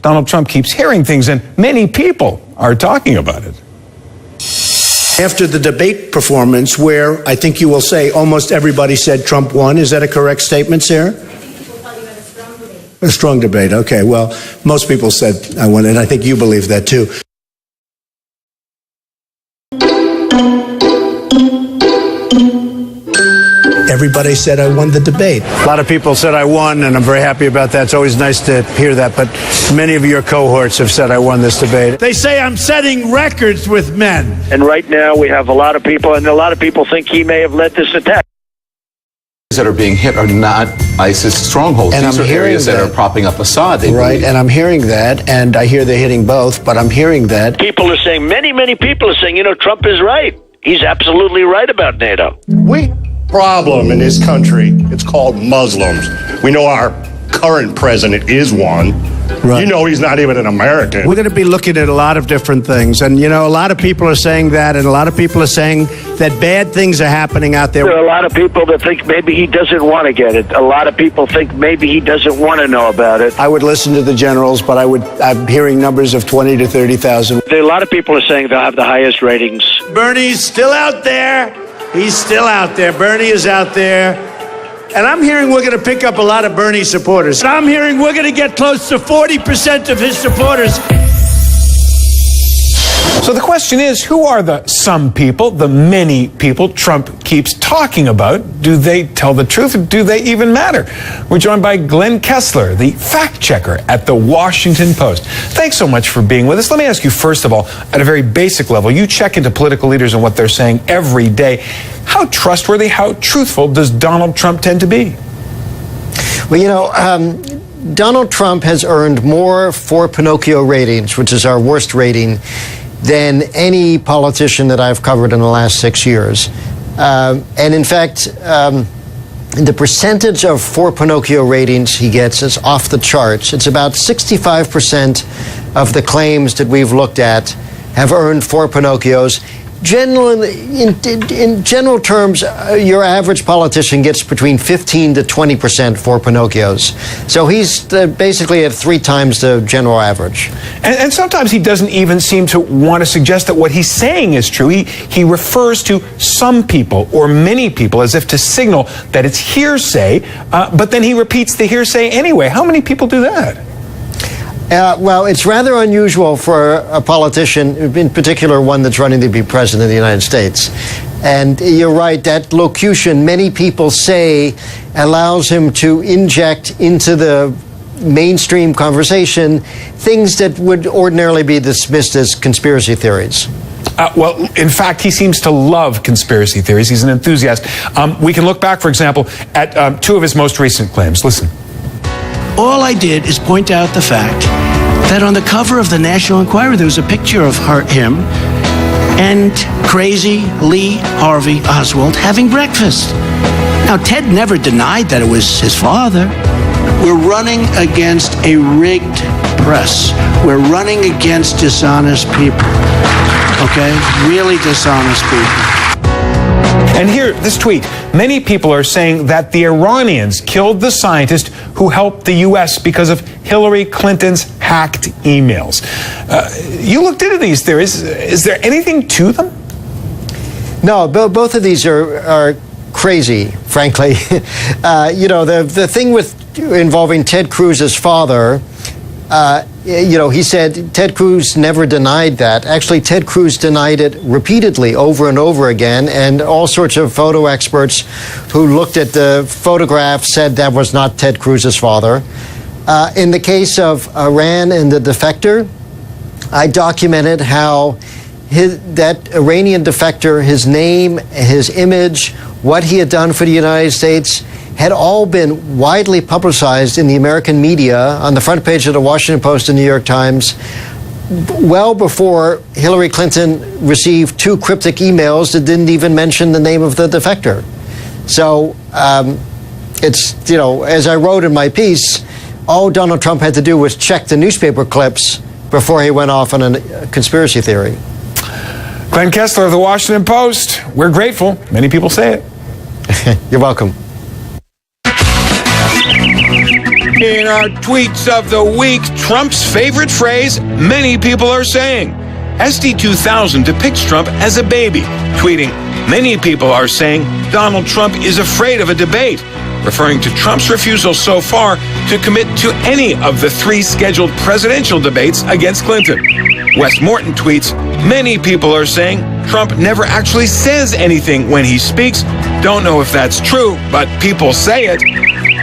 Donald Trump keeps hearing things, and many people are talking about it. After the debate performance, where I think you will say almost everybody said Trump won, is that a correct statement, Sarah? A strong debate. Okay, well, most people said I won, and I think you believe that too. Everybody said I won the debate. A lot of people said I won, and I'm very happy about that. It's always nice to hear that, but many of your cohorts have said I won this debate. They say I'm setting records with men. And right now we have a lot of people, and a lot of people think he may have led this attack. That are being hit are not ISIS strongholds. And These I'm are areas that that are propping up Assad. Right, and I'm hearing that, and I hear they're hitting both, but I'm hearing that. People are saying, many people are saying, Trump is right. He's absolutely right about NATO. Problem in this country, it's called Muslims. We know our current president is one. Right. You know he's not even an American. We're going to be looking at a lot of different things, and a lot of people are saying that, and a lot of people are saying that bad things are happening out there. There are a lot of people that think maybe he doesn't want to get it. A lot of people think maybe he doesn't want to know about it. I would listen to the generals, but I'm hearing numbers of 20 to 30,000. A lot of people are saying they'll have the highest ratings. Bernie's still out there. He's still out there. Bernie is out there. And I'm hearing we're going to pick up a lot of Bernie supporters. And I'm hearing we're going to get close to 40% of his supporters. So the question is, who are the some people, the many people Trump keeps talking about? Do they tell the truth, or do they even matter? We're joined by Glenn Kessler, the fact checker at the Washington Post. Thanks so much for being with us. Let me ask you, first of all, at a very basic level, you check into political leaders and what they're saying every day. How trustworthy, how truthful does Donald Trump tend to be? Well, Donald Trump has earned more for Pinocchio ratings, which is our worst rating, than any politician that I've covered in the last 6 years. And in fact, the percentage of For Pinocchio ratings he gets is off the charts. It's about 65% of the claims that we've looked at have earned For Pinocchios. Generally, in general terms, your average politician gets between 15 to 20% For Pinocchios. So he's basically at 3 times the general average. And sometimes he doesn't even seem to want to suggest that what he's saying is true. He refers to some people or many people as if to signal that it's hearsay, but then he repeats the hearsay anyway. How many people do that? Well, it's rather unusual for a politician, in particular one that's running to be president of the United States. And you're right, that locution, many people say, allows him to inject into the mainstream conversation things that would ordinarily be dismissed as conspiracy theories. Well, in fact, he seems to love conspiracy theories. He's an enthusiast. We can look back, for example, at 2 of his most recent claims. Listen. All I did is point out the fact that on the cover of the National Enquirer, there was a picture of him and crazy Lee Harvey Oswald having breakfast. Now, Ted never denied that it was his father. We're running against a rigged press. We're running against dishonest people. Okay? Really dishonest people. And here, this tweet. Many people are saying that the Iranians killed the scientist who helped the U.S. because of Hillary Clinton's hacked emails. You looked into these theories. Is there anything to them? No, both of these are crazy, frankly. The thing with involving Ted Cruz's father, he said Ted Cruz never denied that. Actually, Ted Cruz denied it repeatedly over and over again, and all sorts of photo experts who looked at the photograph said that was not Ted Cruz's father. In the case of Iran and the defector, I documented how that Iranian defector, his name, his image, what he had done for the United States, had all been widely publicized in the American media on the front page of the Washington Post and New York Times well before Hillary Clinton received 2 cryptic emails that didn't even mention the name of the defector. So it's, as I wrote in my piece, all Donald Trump had to do was check the newspaper clips before he went off on a conspiracy theory. Glenn Kessler of the Washington Post. We're grateful. Many people say it. You're welcome. In our tweets of the week, Trump's favorite phrase, many people are saying. SD2000 depicts Trump as a baby, tweeting, many people are saying Donald Trump is afraid of a debate, referring to Trump's refusal so far to commit to any of the 3 scheduled presidential debates against Clinton. Wes Morton tweets, many people are saying Trump never actually says anything when he speaks. Don't know if that's true, but people say it.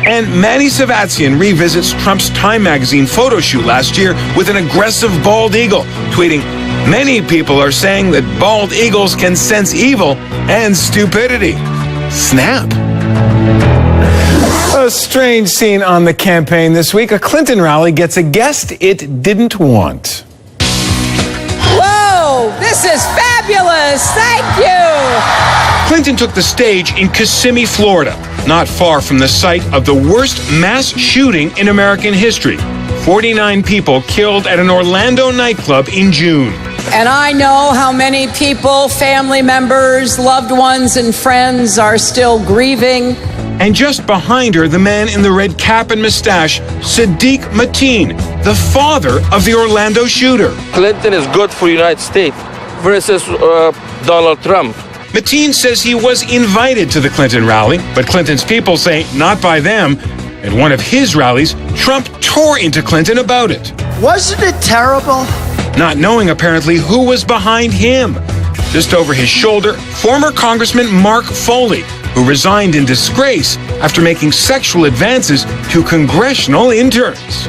And Manny Savatsian revisits Trump's Time magazine photo shoot last year with an aggressive bald eagle, tweeting, many people are saying that bald eagles can sense evil and stupidity. Snap. A strange scene on the campaign this week. A Clinton rally gets a guest it didn't want. Whoa, this is fabulous. Thank you. Clinton took the stage in Kissimmee, Florida, not far from the site of the worst mass shooting in American history. 49 people killed at an Orlando nightclub in June. And I know how many people, family members, loved ones, and friends are still grieving. And just behind her, the man in the red cap and mustache, Sadiq Mateen, the father of the Orlando shooter. Clinton is good for the United States versus Donald Trump. Mateen says he was invited to the Clinton rally, but Clinton's people say not by them. At one of his rallies, Trump tore into Clinton about it. Wasn't it terrible? Not knowing apparently who was behind him. Just over his shoulder, former Congressman Mark Foley, who resigned in disgrace after making sexual advances to congressional interns.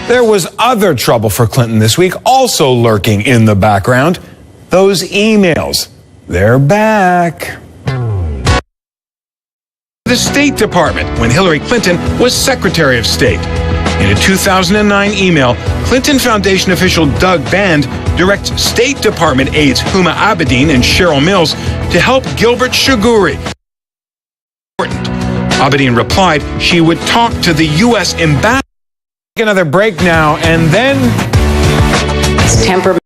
There was other trouble for Clinton this week, also lurking in the background. Those emails. They're back. The State Department when Hillary Clinton was Secretary of State. In a 2009 email, Clinton Foundation official Doug Band directs State Department aides Huma Abedin and Cheryl Mills to help Gilbert Shiguri. Abedin replied she would talk to the U.S. ambassador. Another break now, and then... Temper